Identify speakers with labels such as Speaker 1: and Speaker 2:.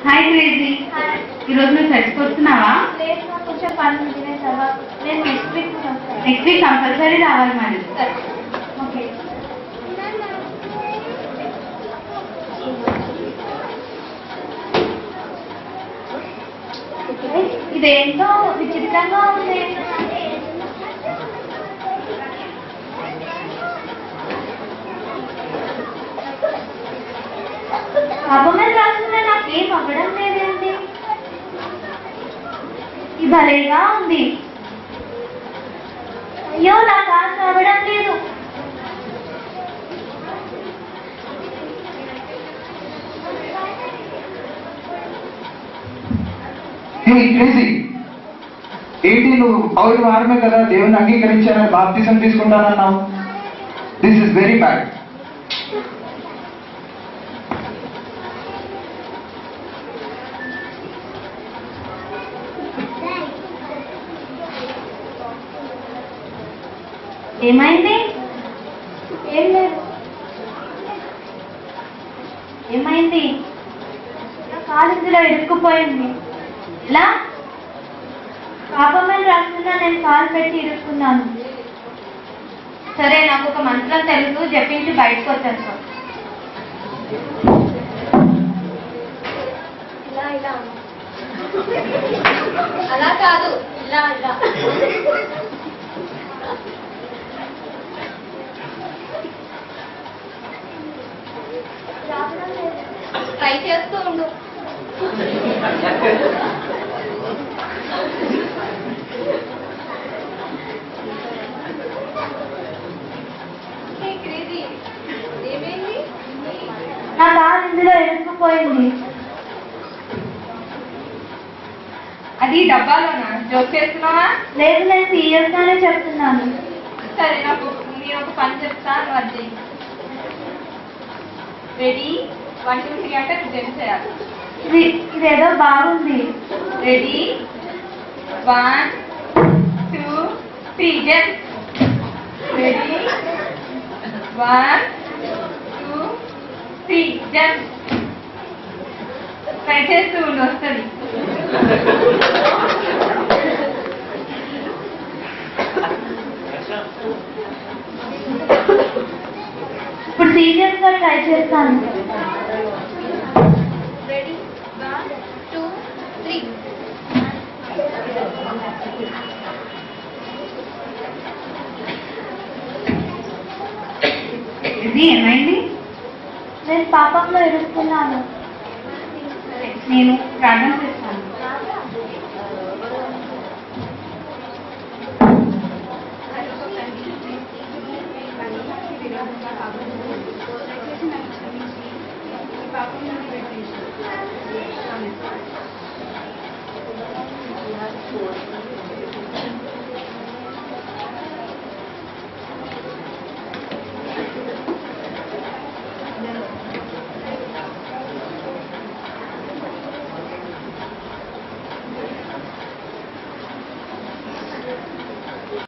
Speaker 1: Hi crazy. ఈరోజు నువ్వు చర్చికి వస్తున్నావా?
Speaker 2: కొంచెం పని ఉంది, నేను
Speaker 1: నెక్స్ట్ వీక్ కంపల్సరీ రావాలి మరి.
Speaker 2: ఓకే. ఇదేంటో విచిత్రంగా ఉంది. పాపమే రాస్తుంటే నాకేం అవ్వడం లేదేంటి? ఇది భలేగా ఉంది. అయ్యో నాకు ఆశ అవ్వడం లేదు.
Speaker 3: ఏంటి నువ్వు పౌరు వారమే కదా దేవుని అంగీకరించాలని బాప్తిజం తీసుకుంటానన్నావు? This is very bad.
Speaker 2: ఏమైంది? ఏం లేదు. ఏమైంది? నా కాలు ఇందులో ఇరుక్కుపోయింది. ఇలా పాపమని రాస్తున్నా నేను కాలు పెట్టి ఇరుక్కున్నాను.
Speaker 1: సరే, నాకు ఒక మంత్రం తెలుసు, జపించి బయటకు వచ్చేస్తాను.
Speaker 2: ఇలా ఇలా అలా కాదు, ఇలా ఇలా.
Speaker 1: ట్రై చేస్తూ ఉండు.
Speaker 2: నా కాలు ఇందులో ఇరుక్కుపోయింది.
Speaker 1: అది డబ్బాలోనా? జోక్ చేస్తున్నావా?
Speaker 2: లేదు, నేను సీరియస్ గానే చెప్తున్నాను.
Speaker 1: సరే, నేను ఒక పని చెప్తాను, అది రెడీ 1 2 3 అంటే జంప్ చేయాలి.
Speaker 2: ఇదేదో బాగుంది.
Speaker 1: Ready 1 2 3 jump. Ready 1 2 3 jump. Try చేస్తూ ఉండి వస్తుంది.
Speaker 2: ఇప్పుడు సీరియస్ గా ట్రై చేస్తాను.
Speaker 1: రెడీ 1 2 3. ఇది ఏమైంది?
Speaker 2: నేను పాపంలో ఇరుక్కున్నాను.
Speaker 1: నేను ప్రార్థన చేస్తాను. పాపం